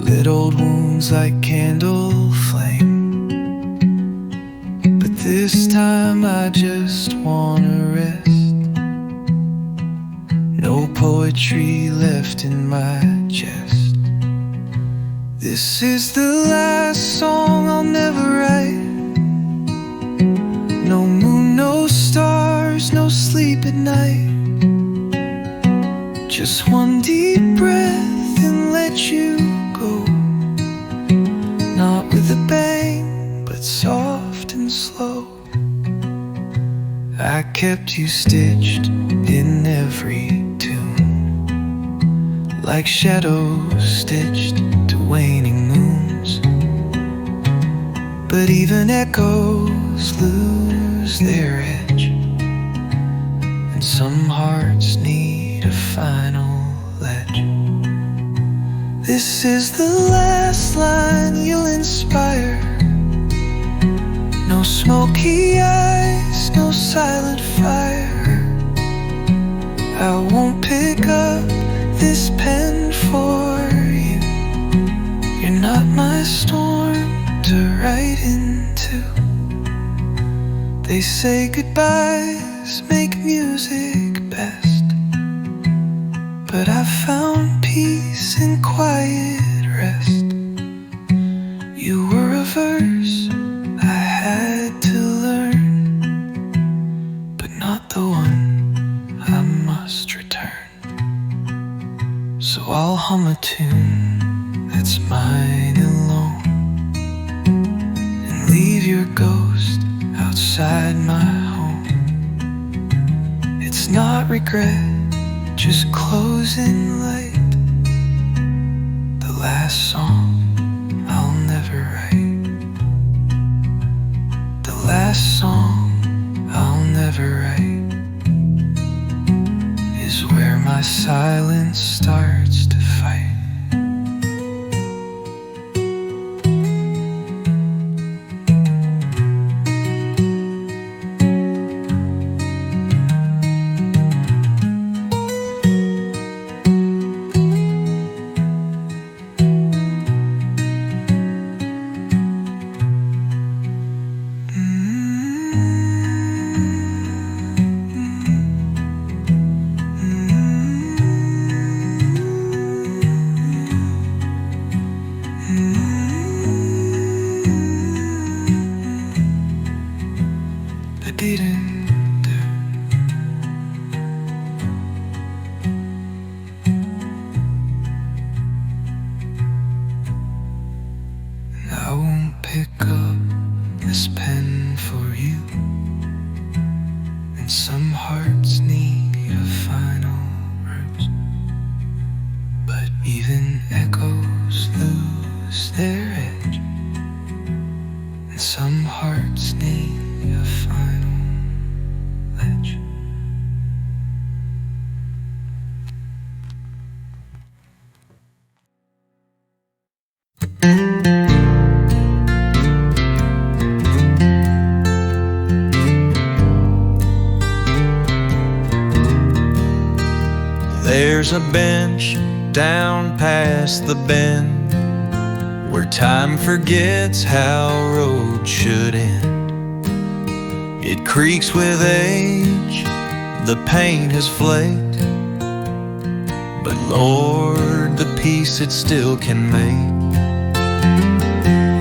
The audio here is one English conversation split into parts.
lit old wounds like candle flame. But this time I just wanna rest. No poetry left in my chest. This is the last song I'll never write. No moon, no stars, no sleep at night. Just one deep breath and let you go. Not with a bang, but soft and slow. I kept you stitched in every tune, like shadows stitched to waning moons. But even echoes lose their edge, and some hearts need a final ledge. This is the last line you'll inspire. No smoky eyes, no silent fire. I won't pick up this pen for you. You're not my storm to write into. They say goodbyes make music best, but I found peace in quiet rest. You were a verse I had to learn, but not the one I must return. So I'll hum a tune that's mine alone, and leave your ghost outside my home. It's not regret, just closing light. The last song I'll never write. The last song I'll never write is where my silence starts to fight. I won't pick up this pen for you, and some hearts need a final rose. But even echoes lose their edge, and some hearts need a final ledge. There's a bench down past the bend where time forgets how roads should end. It creaks with age, the paint has flaked, but Lord, the peace it still can make.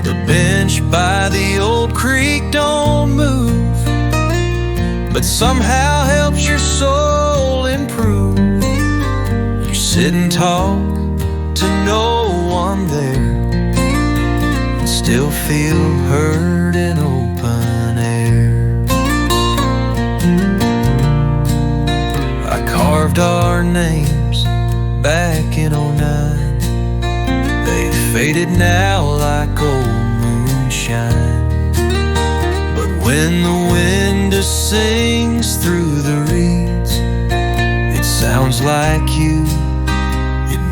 The bench by the old creek don't move, but somehow helps your soul improve. Sit and talk to no one there, and still feel heard in open air. I carved our names back in '09. They've faded now like old moonshine, but when the wind sings through the reeds, it sounds like you,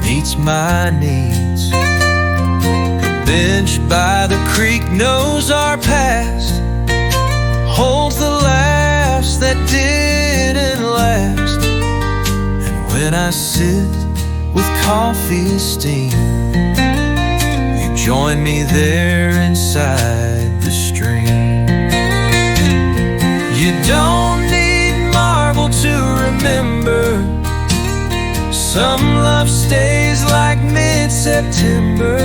meets my needs. The bench by the creek knows our past, holds the laughs that didn't last. And when I sit with coffee steam Join me there inside the stream. You don't need marble to remember. Some love stays like mid-September.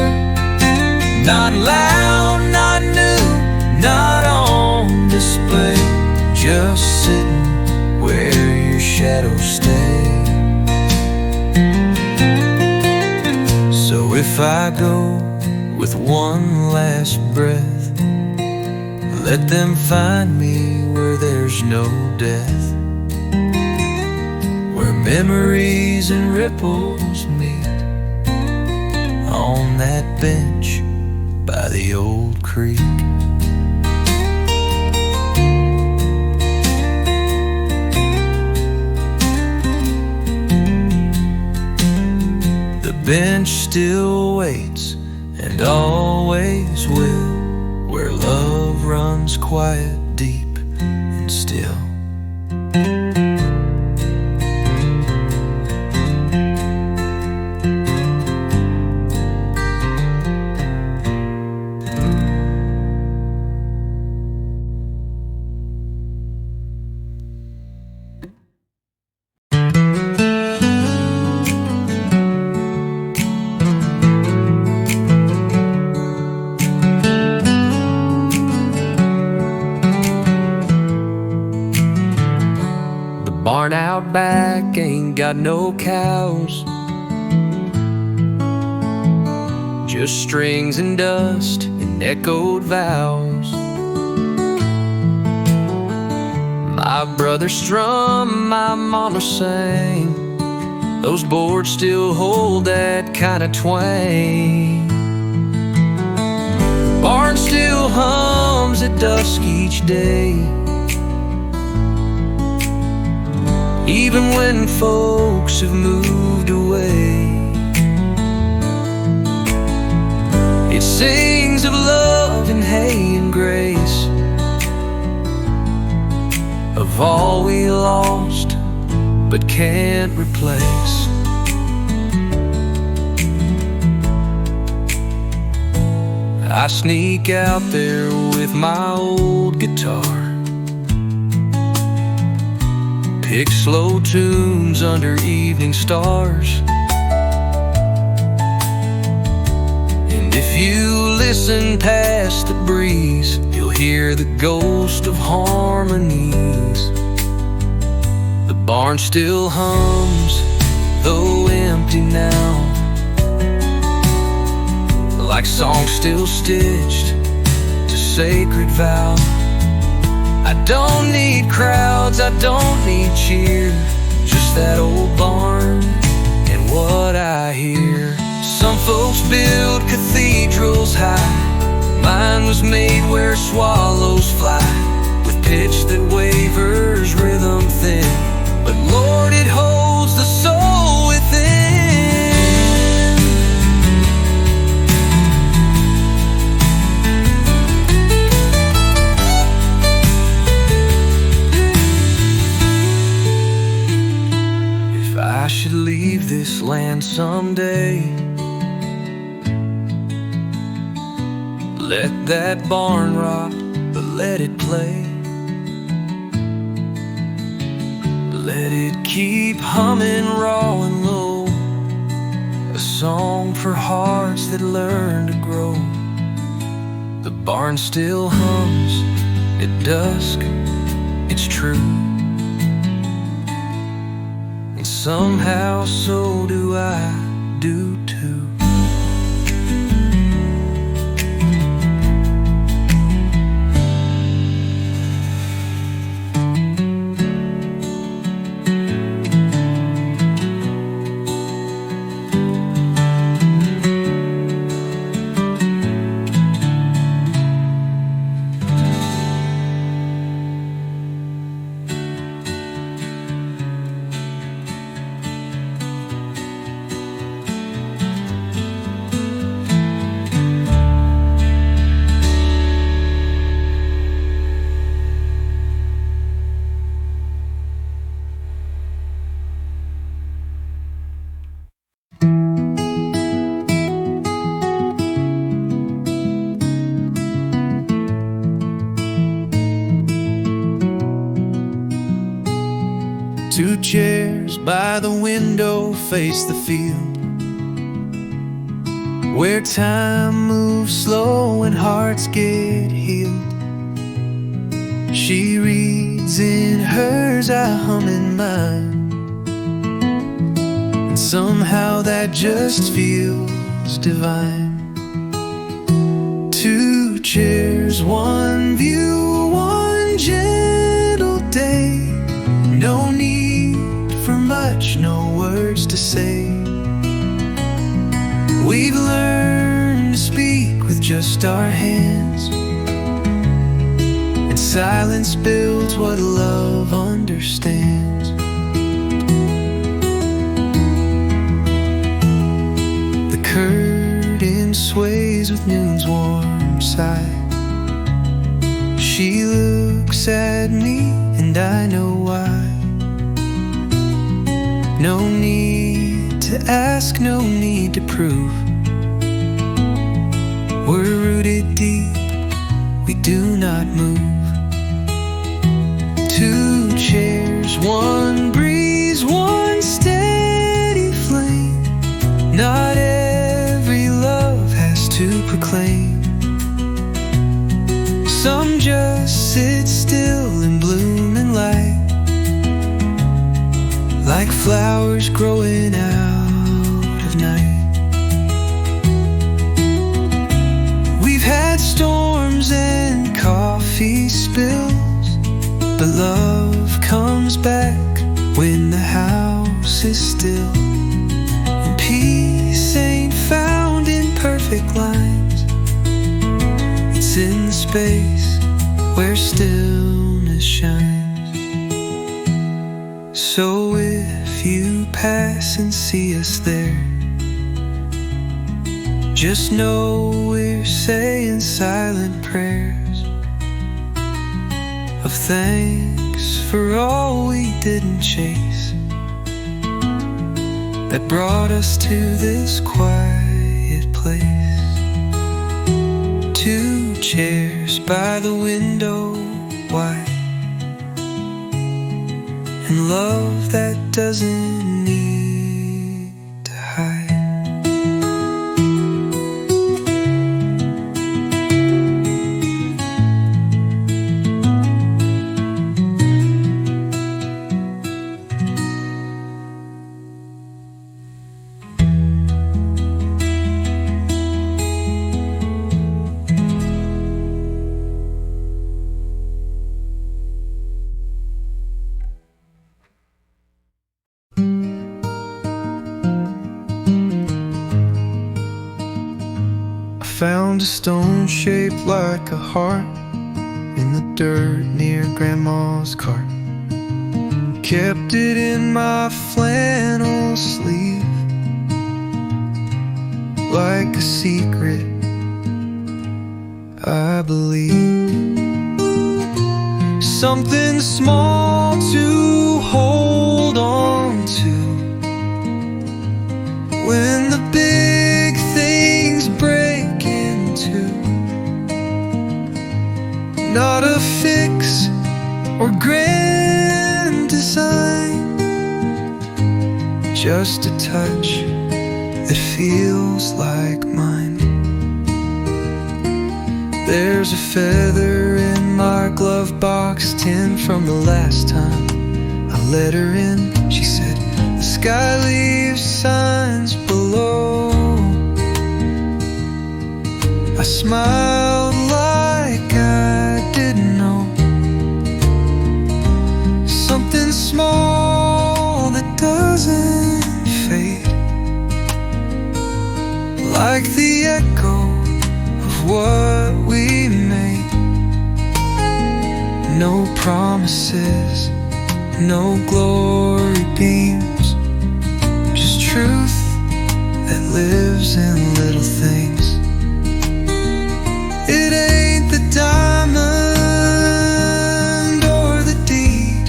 Not loud, not new, not on display. Just sitting where your shadows stay. So if I go with one last breath, let them find me where there's no death, where memories and ripples meet, on that bench by the old creek. The bench still waits and always will, where love runs quiet, deep and still. Barn out back ain't got no cows, just strings and dust and echoed vows. My brother strummed, my mama sang. Those boards still hold that kind of twang. Barn still hums at dusk each day, even when folks have moved away. It sings of love and hay and grace, of all we lost but can't replace. I sneak out there with my old guitar, pick slow tunes under evening stars. And if you listen past the breeze, you'll hear the ghost of harmonies. The barn still hums, though empty now, like songs still stitched to sacred vow. I don't need crowds, I don't need cheer, just that old barn and what I hear. Some folks build cathedrals high, mine was made where swallows fly, with pitch that wavers, rhythm thin, but Lord, it holds the soul within. I should leave this land someday, let that barn rot, but let it play. Let it keep humming raw and low, a song for hearts that learn to grow. The barn still hums at dusk, it's true. Somehow so do I do too. Two chairs by the window face the field, where time moves slow and hearts get healed. She reads in hers, I hum in mine, and somehow that just feels divine. Two chairs, one view, one gentle day. No need for much, no words to say. We've learned to speak with just our hands, and silence builds what love understands. The curtain sways with noon's warm side. She looks at me and I know why. No need to ask, no need to prove. We're rooted deep, we do not move. Two chairs, one breeze, one steady flame. Not every love has to proclaim. Some just sit still and bloom in light, like flowers growing out of night. We've had storms and coffee spills, but love comes back when the house is still. And peace ain't found in perfect lines, it's in the space where stillness shines. So if you pass and see us there, just know we're saying silent prayers of thanks for all we didn't chase, that brought us to this quiet place. Two chairs by the window wide, and love that doesn't need to hide. Found a stone shaped like a heart in the dirt near Grandma's cart. Kept it in my flannel sleeve, like a secret, I believe. Something small to hold on to when the big things break. Not a fix or grand design, just a touch that feels like mine. There's a feather in my glove box, 10 from the last time I let her in. She said, the sky leaves signs below. I smiled like I didn't know. Something small that doesn't fade, like the echo of what we made. No promises, no glory beams, just truth that lives in little things. It ain't the diamond or the deed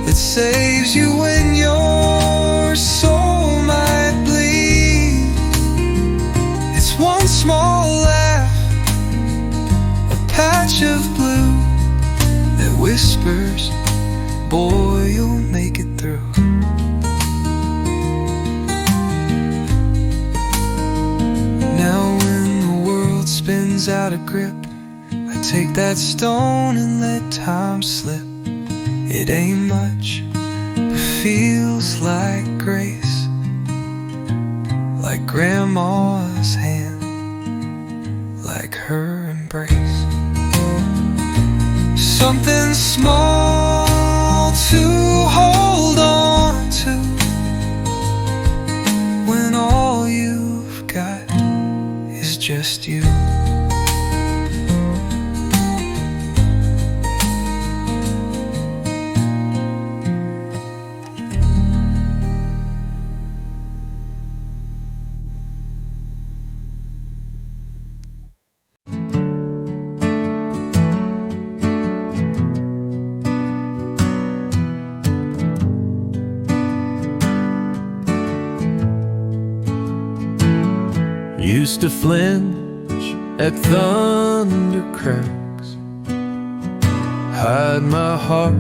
that saves you when your soul might bleed. It's one small laugh, a patch of blue that whispers, boy, you'll feeling's out of grip, I take that stone and let time slip. It ain't much, but feels like grace, like grandma's hand, like her embrace. Something small to hold on to when all you've got is just you. Used to flinch at thunder cracks, hide my heart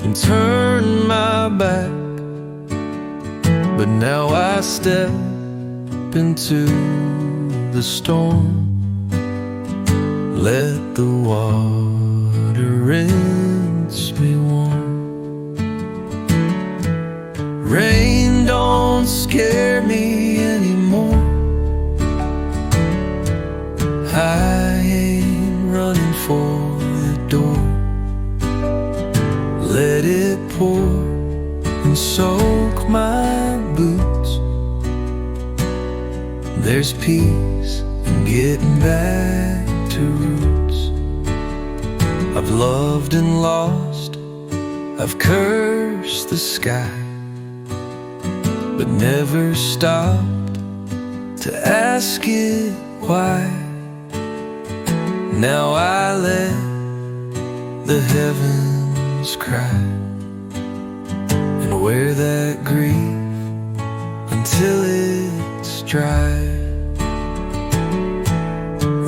and turn my back. But now I step into the storm, let the water rinse me warm. Rain don't scare me anymore. I ain't running for the door. Let it pour and soak my boots. There's peace in getting back to roots. I've loved and lost, I've cursed the sky, but never stopped to ask it why. Now I let the heavens cry and wear that grief until it's dry.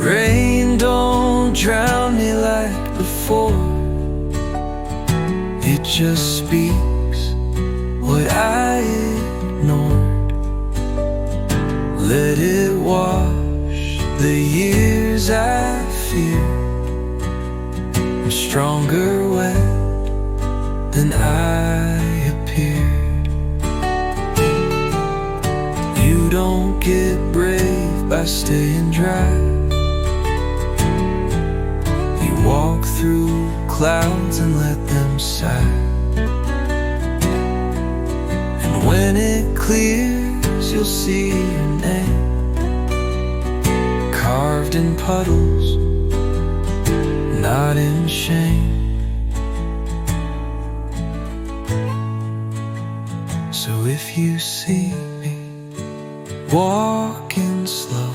Rain don't drown me like before. It just speaks what I ignored. Let it wash the years I feared. I'm stronger wet than I appeared. You don't get brave by staying dry. You walk through clouds and let them sigh. And when it clears, you'll see your name carved in puddles, not in shame. So if you see me walking slow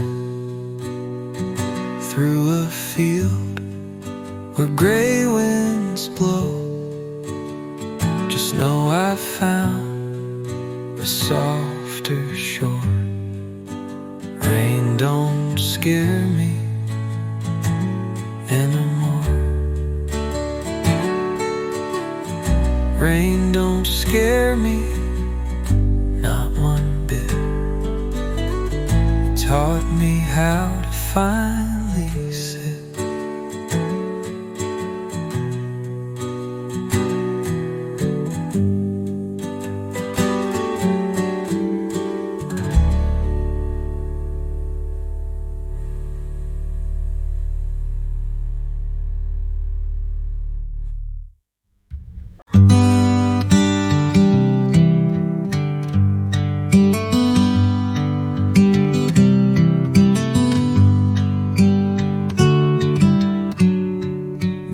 through a field where gray winds blow, just know I've found a softer shore. Rain don't scare me anymore. Rain don't scare me, not one bit. It taught me how to finally sit.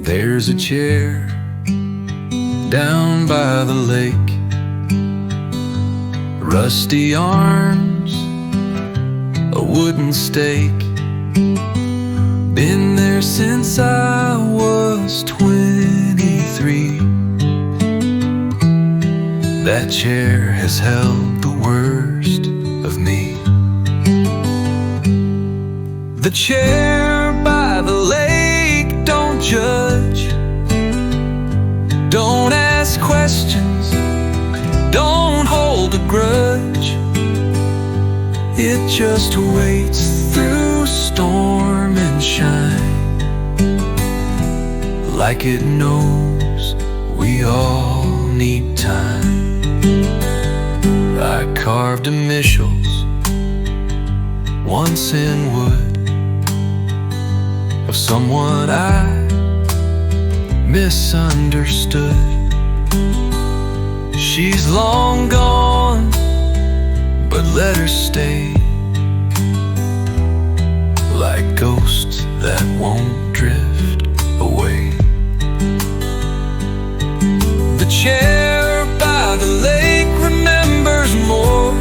There's a chair down by the lake, rusty arms, a wooden stake. Been there since I was 23. That chair has held the worst of me. The chair by the lake, don't judge, don't ask questions, don't hold a grudge. It just waits through no storm and shine, like it knows we all need time. I carved initials once in wood of someone I misunderstood. She's long gone, but let her stay, like ghosts that won't drift away. The chair by the lake remembers more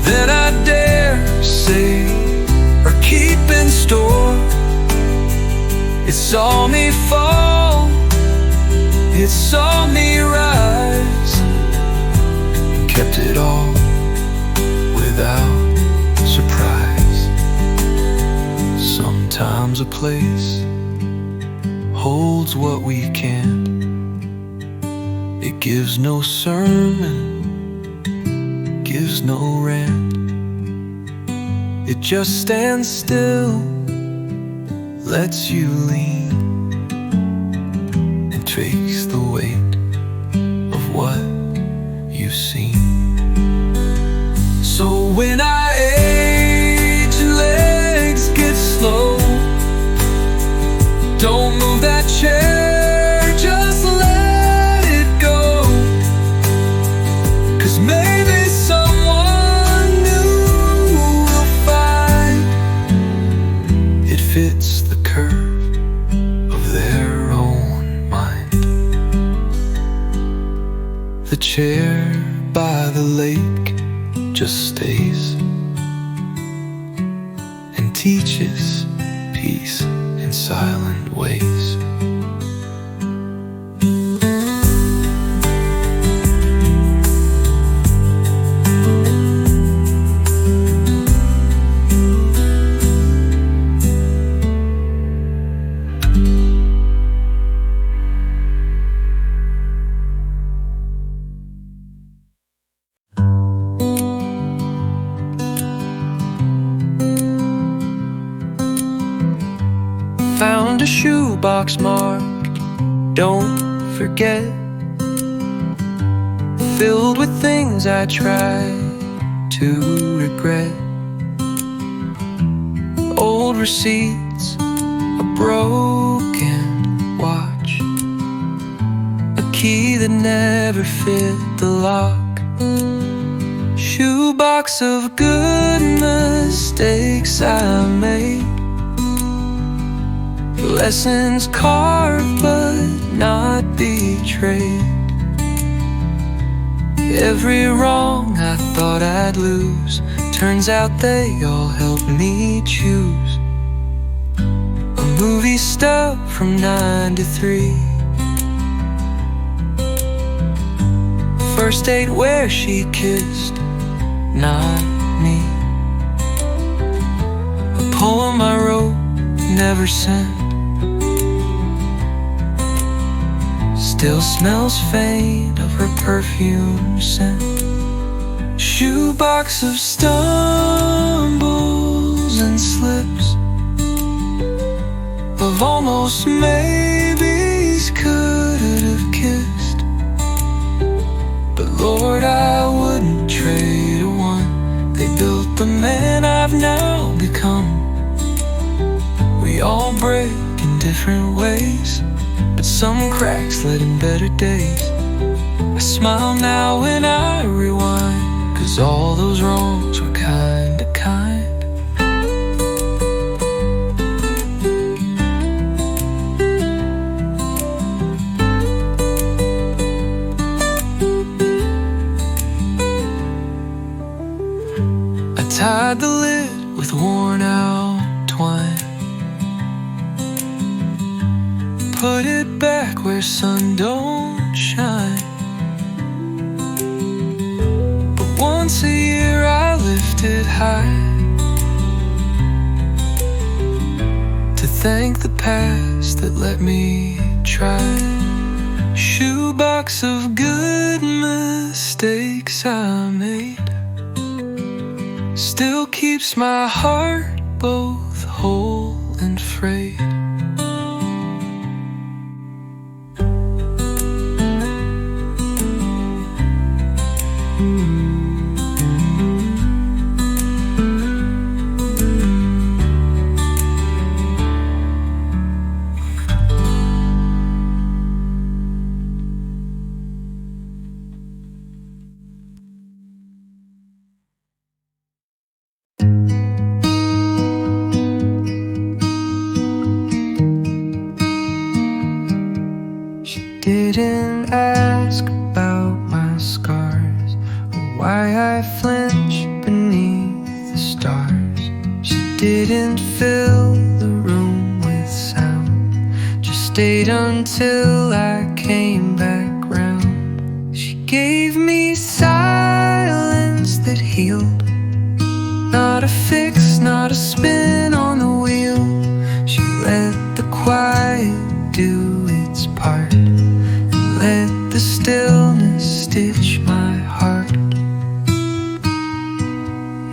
than I dare say or keep in store. It saw me fall, it saw me rise, and kept it all without surprise. Sometimes a place holds what we can't. It gives no sermon, gives no rant. It just stands still, lets you lean, and takes the weight of what you've seen. So when I age and legs get slow, don't move that chair, just let it go. 'Cause maybe someone new will find it fits the curve of their own mind. The chair by the lake just stays and teaches peace in silent ways. Found a shoebox marked, don't forget, filled with things I tried to regret. Old receipts, a broken watch, a key that never fit the lock. Shoebox of good mistakes I made, lessons carved but not betrayed. Every wrong I thought I'd lose, turns out they all helped me choose. A movie stub from 9 to 3, first date where she kissed, not me. A poem I wrote, never sent, still smells faint of her perfume scent. Shoebox of stumbles and slips, of almost maybes could have kissed. But Lord, I wouldn't trade a one. They built the man I've now become. We all break in different ways, but some cracks led in better days. I smile now when I rewind, 'cause all those wrongs were kinda kind. I tied the lid with worn out twine, put it back where sun don't shine. But once a year I lift it high, to thank the past that let me try. Shoebox of good mistakes I made, still keeps my heart both whole and frayed. Didn't ask about my scars or why I flinch beneath the stars. She didn't fill the room with sound, just stayed until I came back round. She gave me silence that healed, not a fix, not a spin on the wheel. She let the quiet do its part, let the stillness stitch my heart.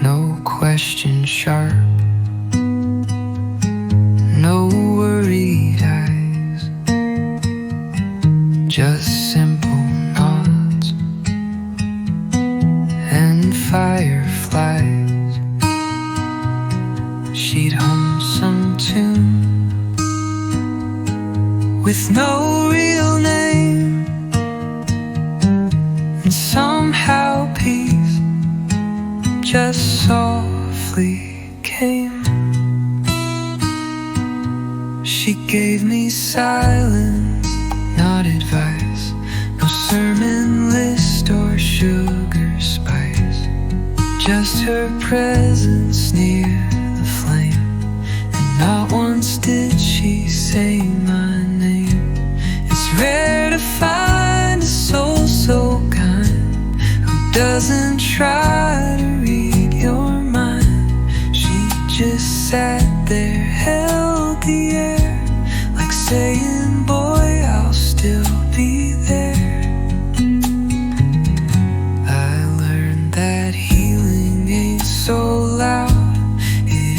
No question sharp, no worried eyes, just simple nods and fireflies. She'd hum some tune with no real name, and somehow peace just softly came. She gave me silence, not advice, no sermon list or sugar spice, just her presence near the flame. And not once did she say my name. It's rare to find a soul so kind who doesn't try to read your mind. She just sat there, held the air, like saying, boy, I'll still be there. I learned that healing ain't so loud.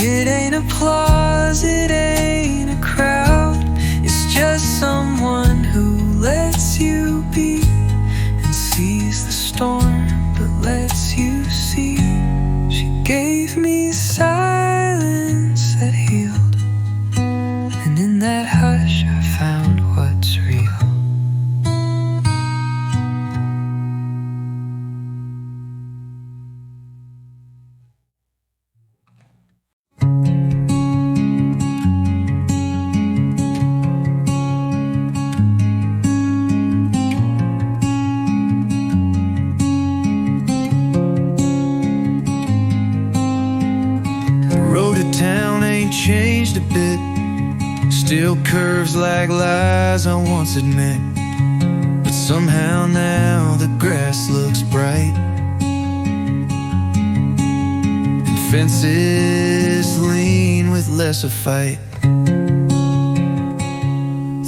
It ain't applause, it ain't a crowd. It's just someone who lets you be and sees the storm but lets you see. She gave me silence that healed, and in that hush I found what's real. Road to town ain't changed a bit, still curves like lies I once admit. But somehow now the grass looks bright, and fences lean with less of fight.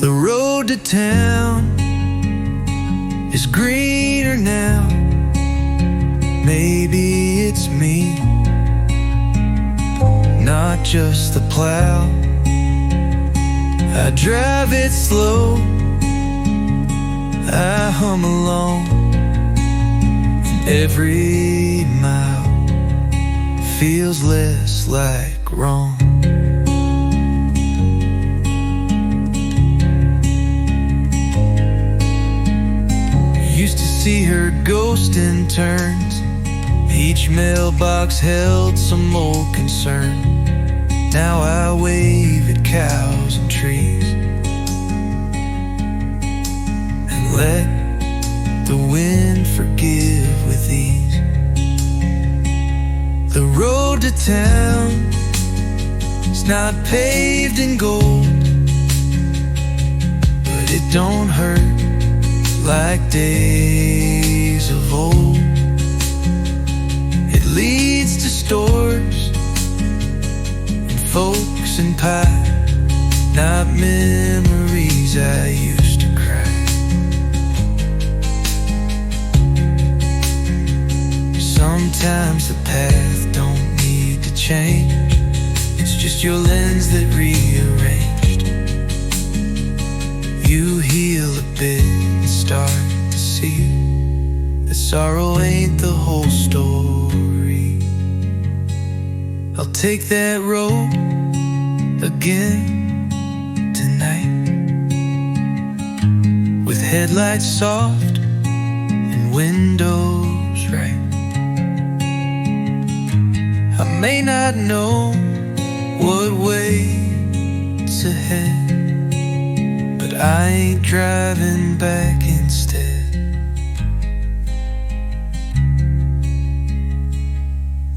The road to town is greener now. Maybe it's me, not just the plow. I drive it slow, I hum along, and every mile feels less like wrong. Used to see her ghost in turns, each mailbox held some old concern. Now I wave at cows and trees and let the wind forgive with ease. The road to town is not paved in gold, but it don't hurt like days of old. It leads to stores and folks and pie, not memories I used to cry. Sometimes the path don't change. It's just your lens that rearranged. You heal a bit and start to see that sorrow ain't the whole story. I'll take that road again tonight, with headlights soft and windows right. I may not know what waits ahead, but I ain't driving back instead.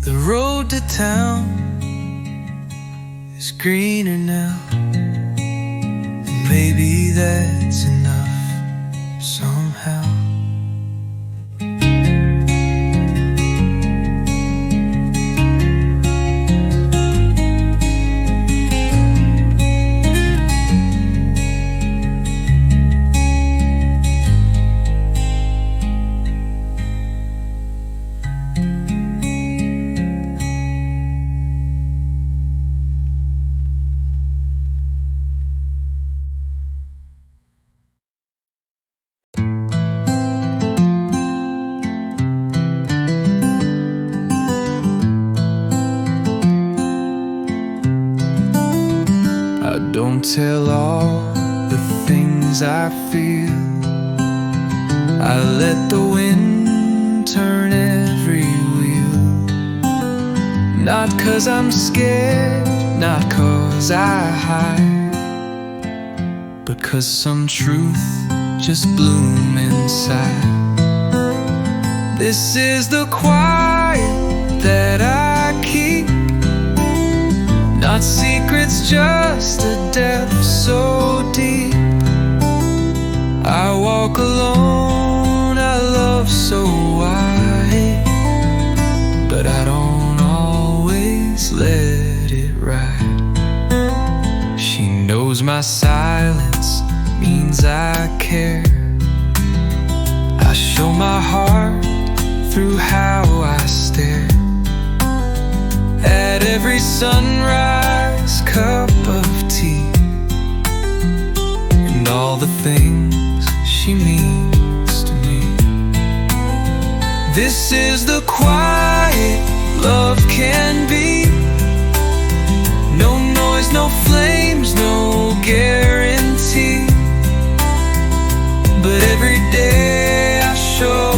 The road to town is greener now, and maybe that's enough somehow. Don't tell all the things I feel. I let the wind turn every wheel. Not 'cause I'm scared, not 'cause I hide, but 'cause some truth just bloom inside. This is the quiet that I keep, not secrets, just a depth so deep. I walk alone, I love so wide, but I don't always let it ride. She knows my silence means I care. I show my heart through how I stare at every sunrise cup of tea, and all the things she means to me. This is the quiet love can be. No noise, no flames, no guarantee, but every day I show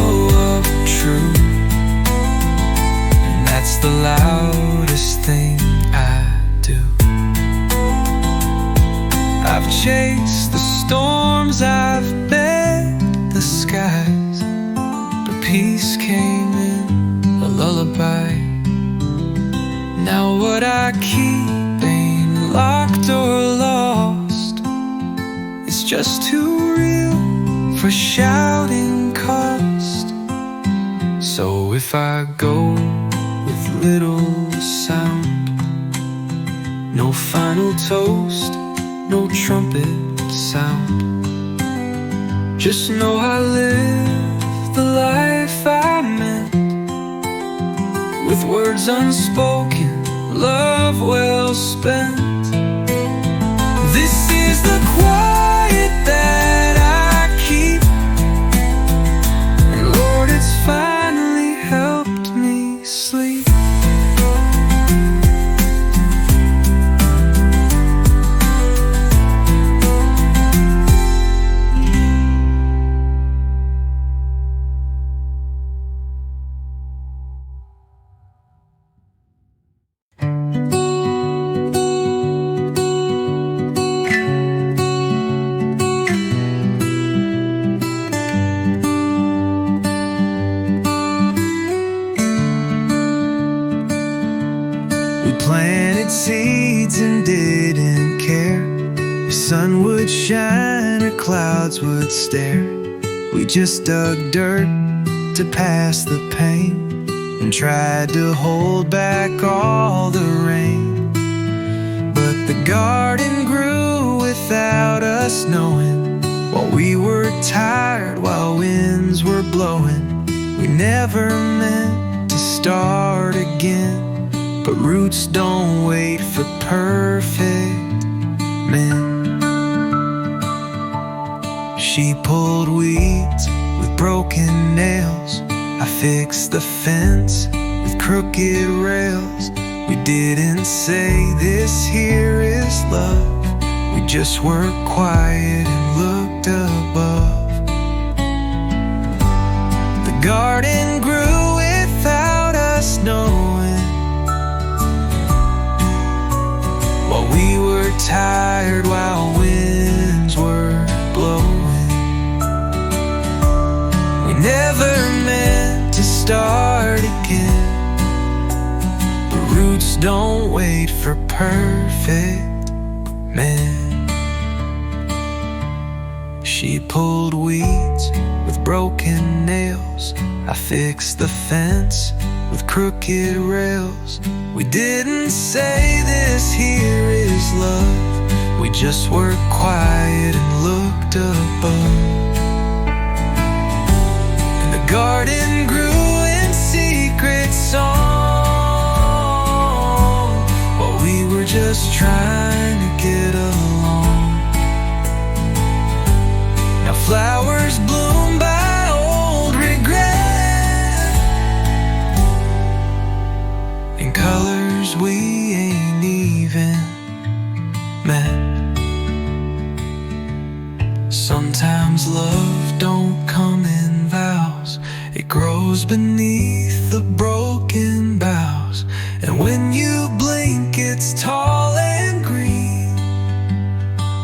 up true, and that's the loudest thing I do. I've chased the storms, I've met the skies, but peace came in a lullaby. Now what I keep ain't locked or lost, it's just too real for shouting cost. So if I go with little sound, no final toast, no trumpet sound, just know I live the life I meant, with words unspoken, love well spent. This is the quiet that I keep, and Lord, it's finally helped me sleep. Planted seeds and didn't care if sun would shine or clouds would stare. We just dug dirt to pass the pain and tried to hold back all the rain. But the garden grew without us knowing, while we were tired, while winds were blowing. We never meant to start again, but roots don't wait for perfect men. She pulled weeds with broken nails. I fixed the fence with crooked rails. We didn't say this here is love. We just were quiet and looked above. The garden grew without us knowing, while we were tired, while winds were blowing. We never meant to start again, but roots don't wait for perfect men. She pulled weeds with broken nails. I fixed the fence with crooked rails. We didn't say this here is love. We just were quiet and looked above. And the garden grew in secret song, while we were just trying to get along. Now flowers bloom by old regret, in colors we ain't even met. Sometimes love don't come in vows. It grows beneath the broken boughs, and when you blink it's tall and green,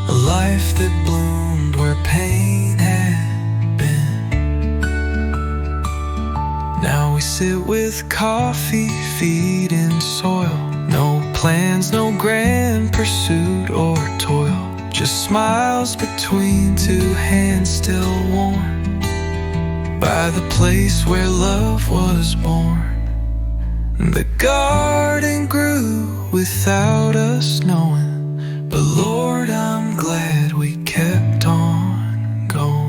a life that bloomed where pain had been. Now we sit with coffee, feet in soil. No plans, no grand pursuit or toil, just smiles between two hands still warm by the place where love was born. The garden grew without us knowing, but Lord, I'm glad we kept on going.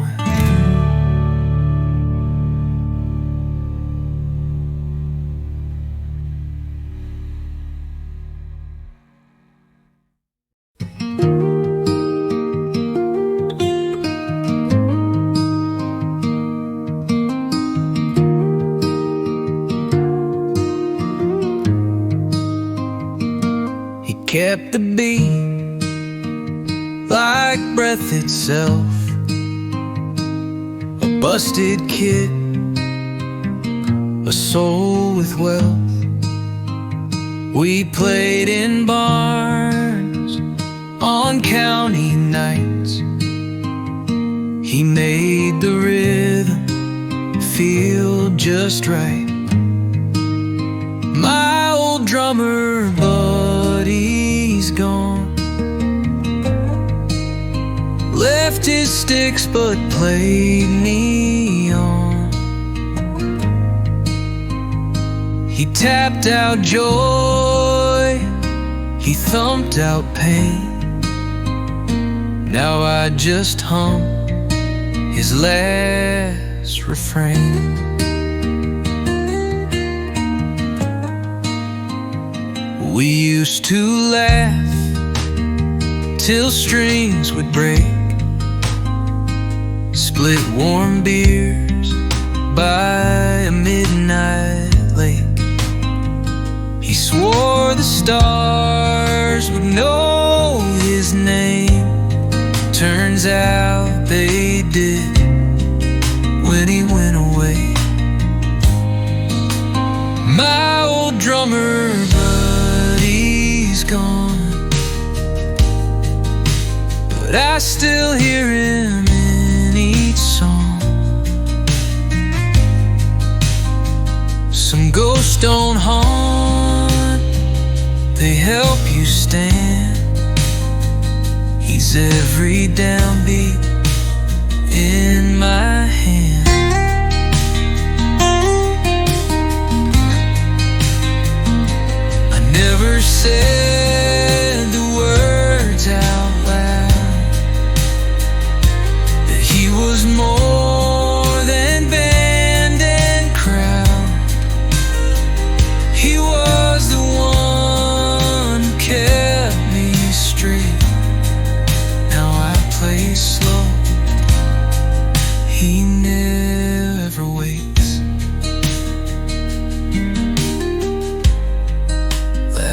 Kept the beat like breath itself, a busted kid, a soul with wealth. We played in barns on county nights. He made the rhythm feel just right. My old drummer buddy's gone, left his sticks but played me on. He tapped out joy, he thumped out pain. Now I just hum his last refrain. We used to laugh till strings would break, split warm beers by a midnight lake. He swore the stars would know his name. Turns out they did when he went away. My old drummer buddy's gone, but I still hear him in each song. Some ghosts don't haunt, they help you stand. He's every downbeat in my hand. I never said the words out loud that he was more than band and crowd. He was the one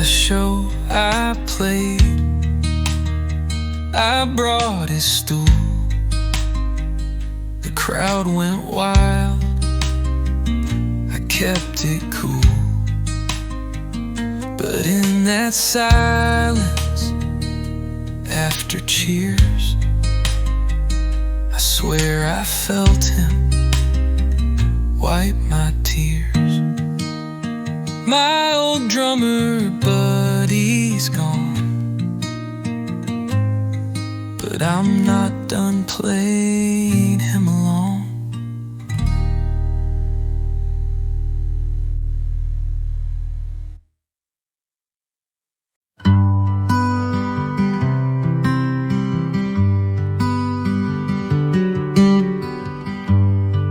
the show I played, I brought his stool. The crowd went wild, I kept it cool. But in that silence, after cheers, I swear I felt him wipe my tears. My old drummer buddy's gone, but I'm not done playing him along.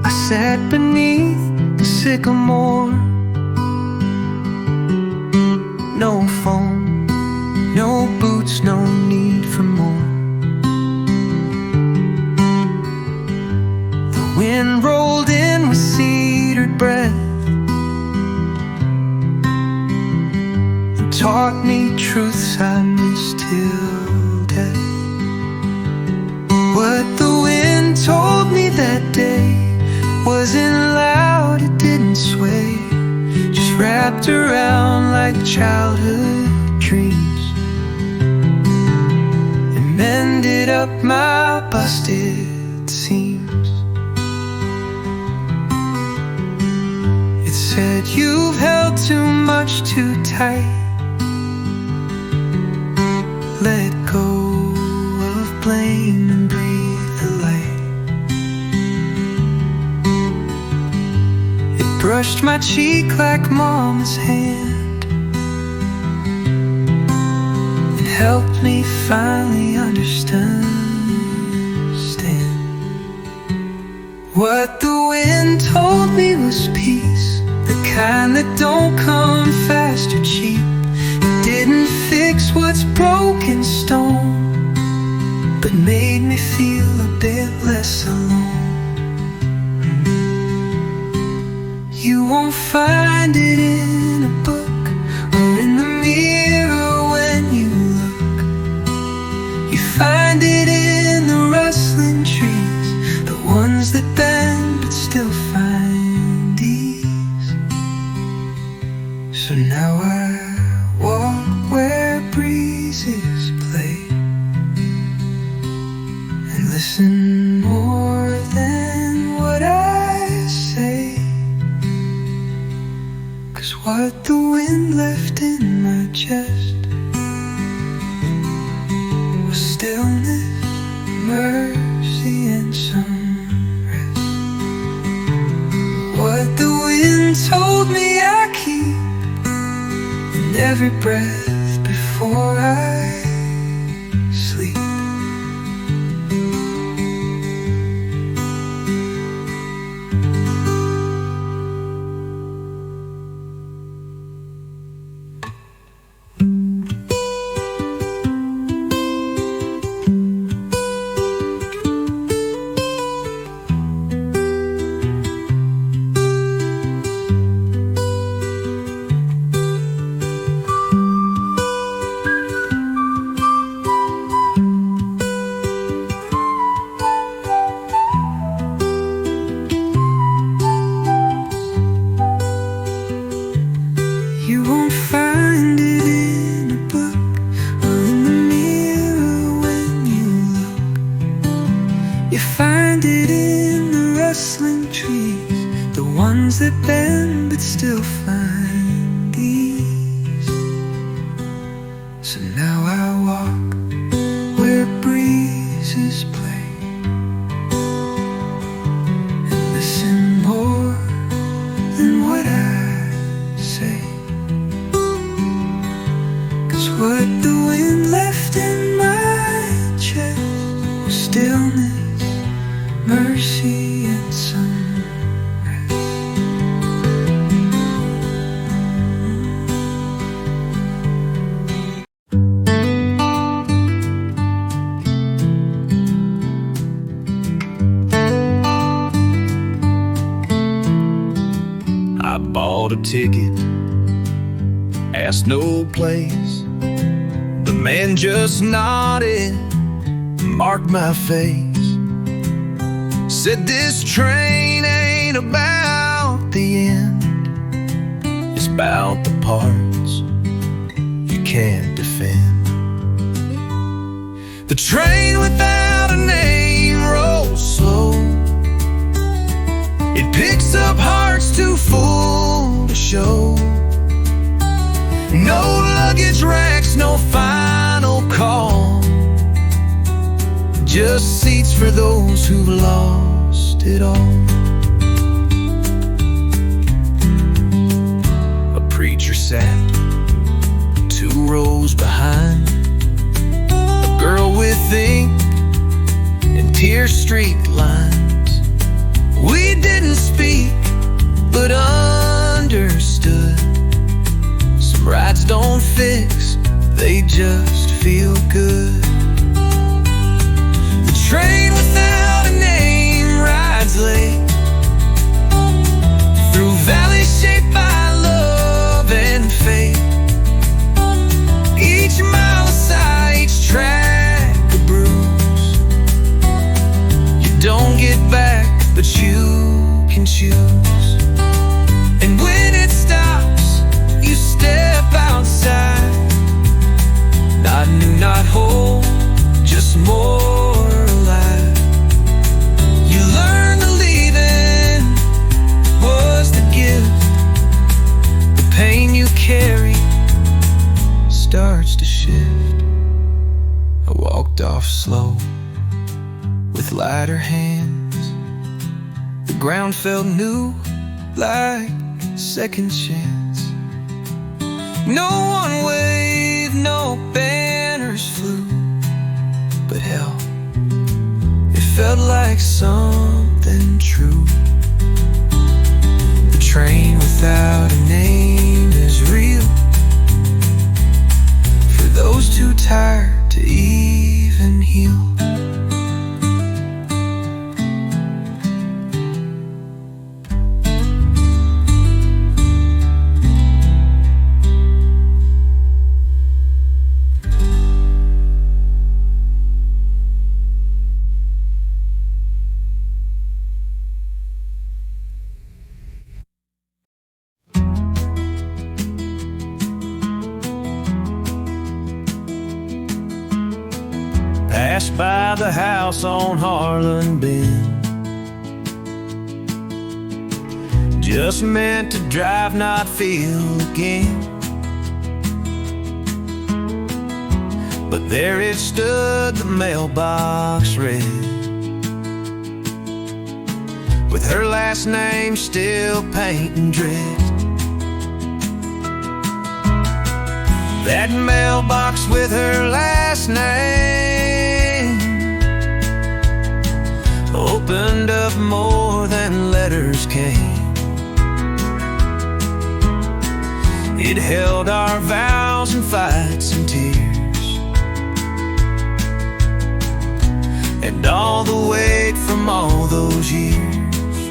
I sat beneath the sycamore, no phone, no boots, no need for more. The wind rolled in with cedared breath and taught me truths I missed till death. What the wind told me that day wasn't loud, it didn't sway, just wrapped around like childhood dreams and mended up my busted seams. It said, you've held too much too tight, let go of blame and breathe the light. Brushed my cheek like mama's hand and helped me finally understand what the wind told me was peace, the kind that don't come fast or cheap. It didn't fix what's broken stone, but made me feel a bit less alone. You won't find it in a book or in the mirror when you look. You find it in the rustling trees, the ones that bend but still find ease. So now I walk where breezes play and listen more than what I say. What the wind left in my chest was stillness, mercy, and some rest. What the wind told me I keep in every breath before I sleep. You won't find it in a book or in the mirror when you look. You find it in the rustling trees, the ones that bend but still find ease. So now I walk where breezes play and listen more than what I say. What the wind left in my chest was stillness, mercy, and some rest. I bought a ticket asked no place. The man just nodded, marked my face, said this train ain't about the end, it's about the parts you can't defend. The train without a name rolls slow. It picks up hearts too full to show. No luggage racks, no final call, just seats for those who've lost it all. A preacher sat 2 rows behind, a girl with ink and tear-streaked lines. We didn't speak, but understood. Some rides don't fix, they just feel good. The train without a name rides late through valleys shaped by love and fate. Each mile a sigh, each track a bruise. You don't get back, but you can choose. And when it stops, you step outside. Not new, not whole, just more alive. You learn that leaving was the gift. The pain you carry starts to shift. I walked off slow with lighter hands. The ground felt new, like second chance. No one waved, no banners flew, but hell, it felt like something true. The train without a name is real for those too tired to even heal. Passed by the house on Harlan Bend, just meant to drive, not feel again. But there it stood, the mailbox red, with her last name still painting dread. That mailbox with her last name opened up more than letters came. It held our vows and fights and tears, and all the weight from all those years.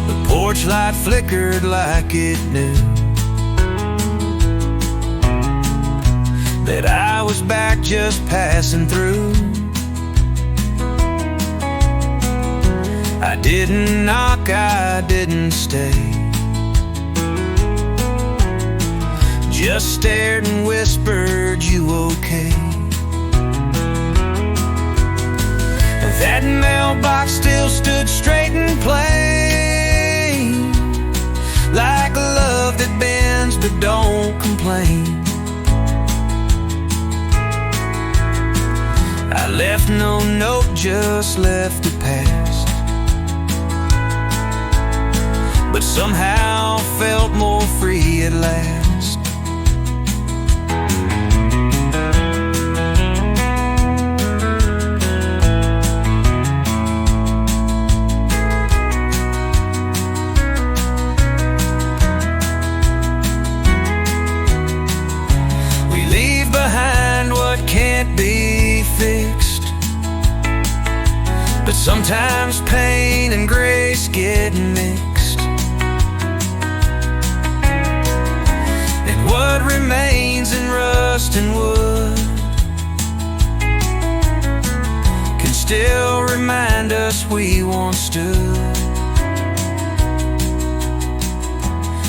The porch light flickered like it knew that I was back, just passing through. I didn't knock, I didn't stay, just stared and whispered, "You okay?" That mailbox still stood straight and plain, like a love that bends but don't complain. I left no note, just left the past, but somehow felt more free at last. We leave behind what can't be fixed, but sometimes pain and grace get mixed. us we once stood.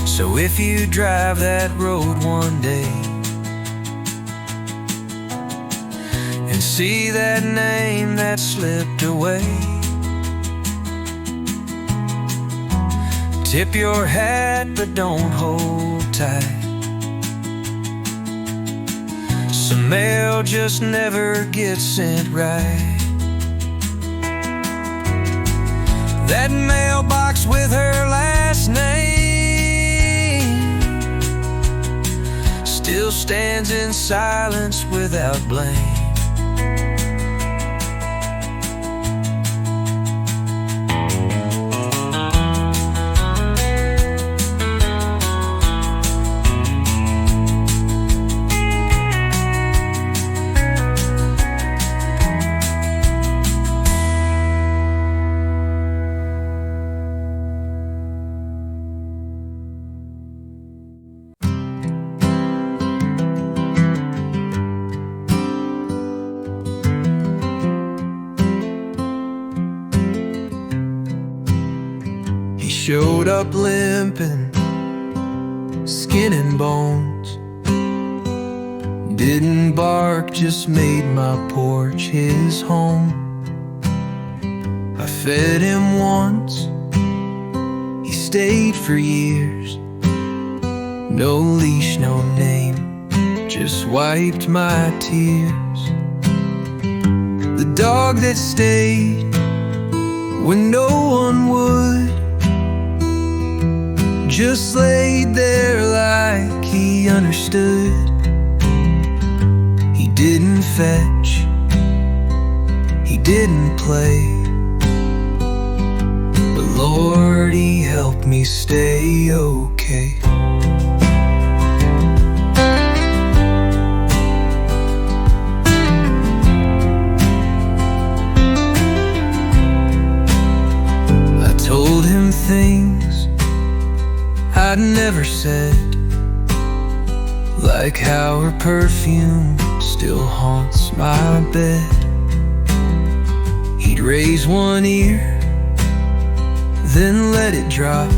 So if you drive that road one day and see that name that slipped away, tip your hat but don't hold tight. Some mail just never gets sent right. That mailbox with her last name still stands in silence without blame. Showed up limping, skin and bones. Didn't bark, just made my porch his home. I fed him once, he stayed for years. No leash, no name, just wiped my tears. The dog that stayed when no one would, just laid there like he understood. He didn't fetch, he didn't play, but Lord, he helped me stay okay. I told him things I'd never said, like how her perfume still haunts my bed. He'd raise one ear, then let it drop,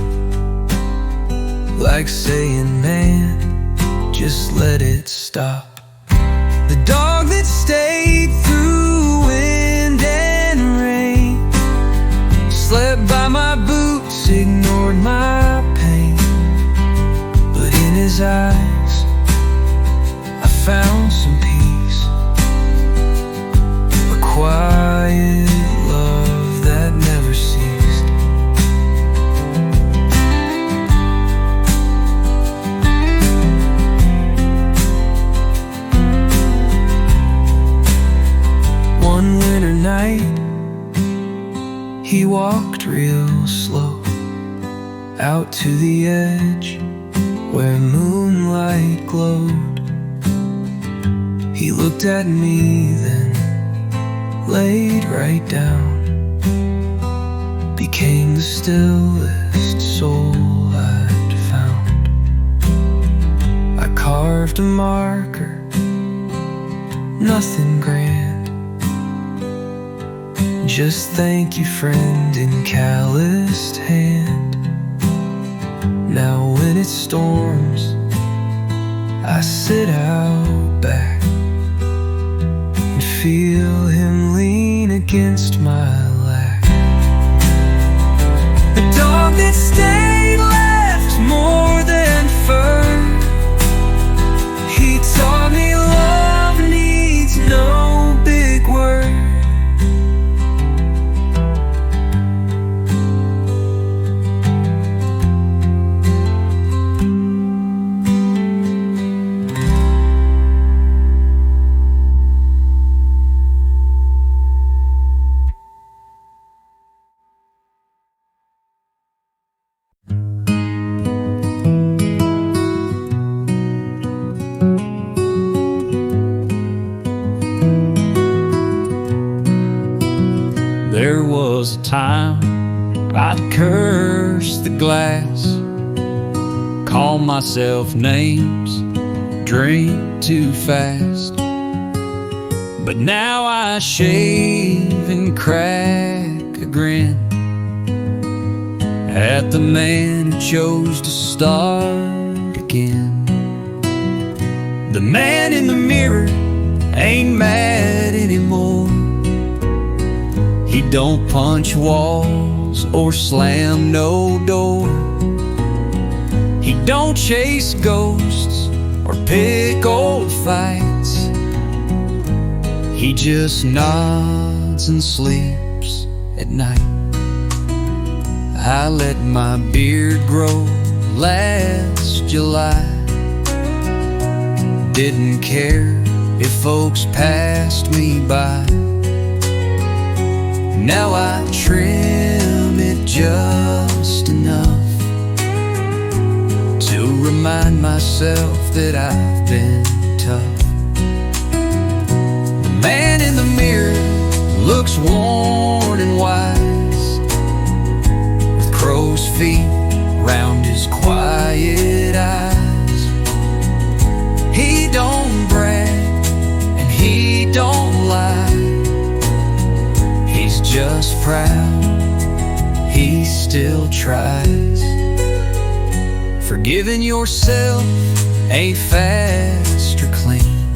like saying, man, just let it stop. The dog that stayed through wind and rain, slept by my boots, ignored my pain. In his eyes, I found some peace, a quiet love that never ceased. One winter night, he walked real slow out to the edge where moonlight glowed. He looked at me, then laid right down, became the stillest soul I'd found. I carved a marker, nothing grand, just thank you friend in calloused hand. Now when it storms, I sit out back and feel him lean against my lap. The dog that stayed left more than fur. He taught me love needs no big word. There was a time I'd curse the glass, call myself names, drink too fast. But now I shave and crack a grin at the man who chose to start again. The man in the mirror ain't mad anymore. He don't punch walls or slam no door. He don't chase ghosts or pick old fights. He just nods and sleeps at night. I let my beard grow last July. Didn't care if folks passed me by. Now I trim it just enough to remind myself that I've been tough. The man in the mirror looks worn and wise, with crow's feet round his quiet eyes. He don't brag and he don't lie. He's just proud, he still tries. Forgiving yourself ain't fast or clean.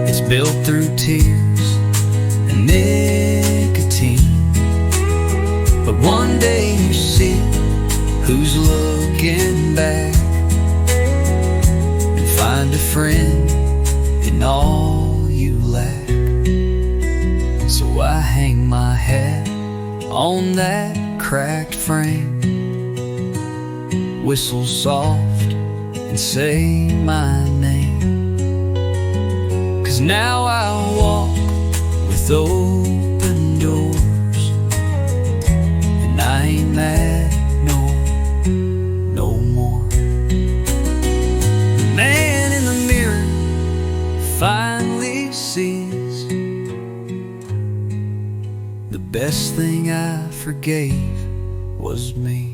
It's built through tears and nicotine. But one day you see who's looking back, and find a friend in all you lack. So I hang my hat on that cracked frame, whistle soft and say my name. 'Cause now I walk with open doors, and I ain't mad no more. The man in the mirror finally sees the best thing I forgave was me.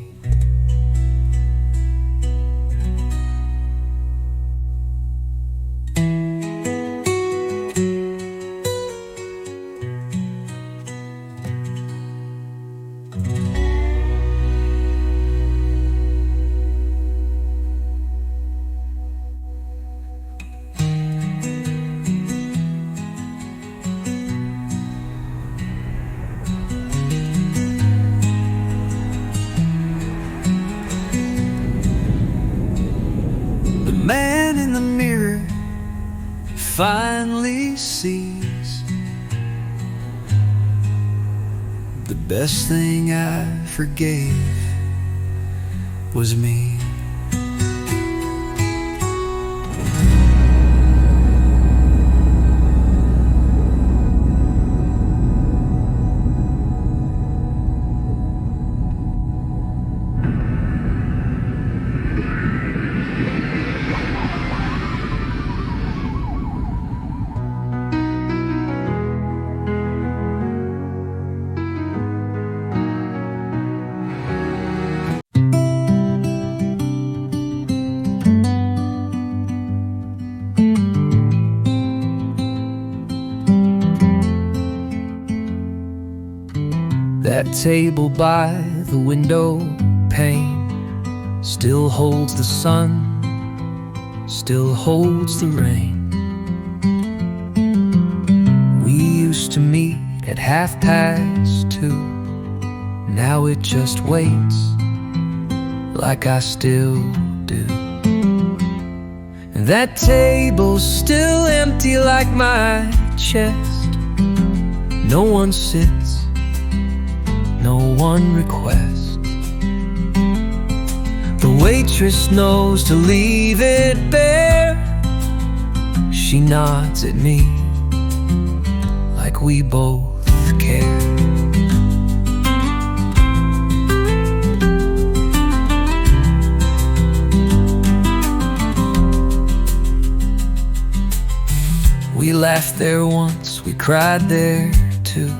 The man in the mirror finally sees the best thing I forgave was me. That table by the window pane still holds the sun, still holds the rain. We used to meet at 2:30. Now it just waits, like I still do. And that table's still empty like my chest. No one sits, no one requests. The waitress knows to leave it bare. She nods at me like we both care. We laughed there once, we cried there too,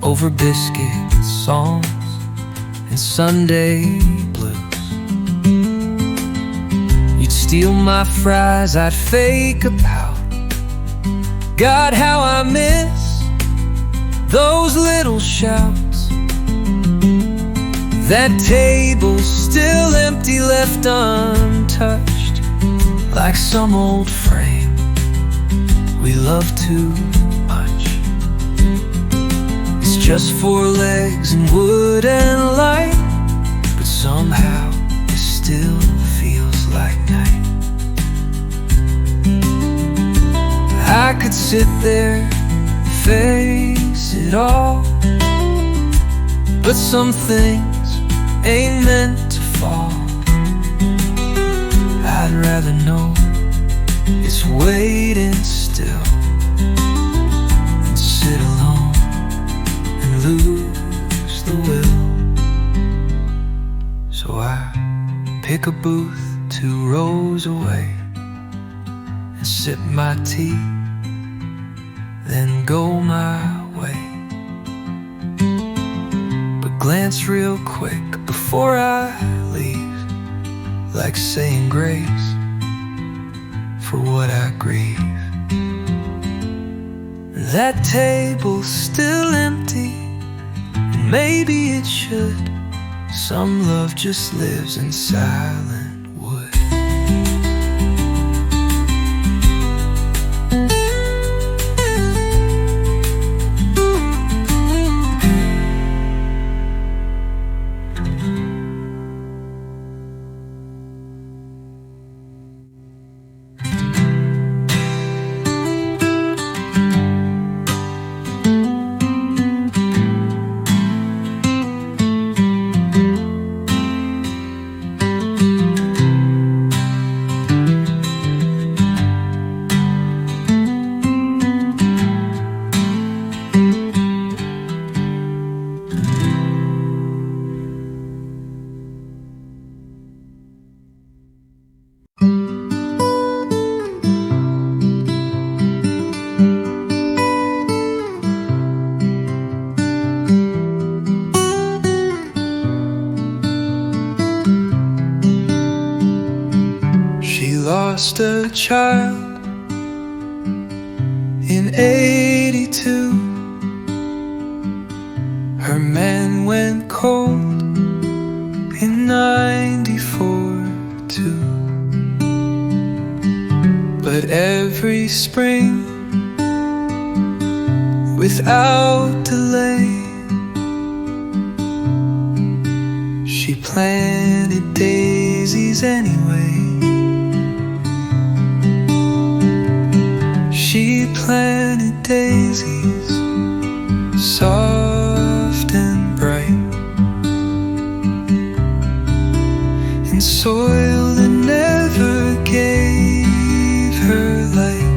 over biscuits, songs, and Sunday blues. You'd steal my fries, I'd fake a pout. God, how I miss those little shouts. That table still empty, left untouched, like some old frame we love too much. It's just four legs and wood and light, but somehow it still feels like night. I could sit there, face it all, but some things ain't meant to fall. I'd rather know it's waiting still than sit alone and lose the will. So I pick a booth 2 rows away and sip my tea, then go my way. But glance real quick before I leave, like saying grace for what I grieve. That table's still empty, and maybe it should. Some love just lives in silent wood. Lost a child in 82. Her man went cold in 94 too. But every spring, without delay, she planted daisies anyway. She planted daisies, soft and bright, in soil that never gave her light,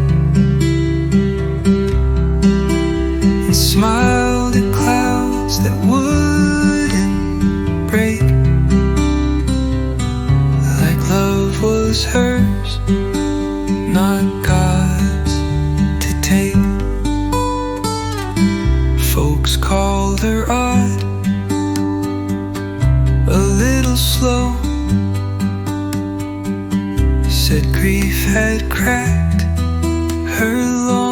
and smiled at clouds that wouldn't break, like love was hers, not God's. Folks called her odd, a little slow, said grief had cracked her long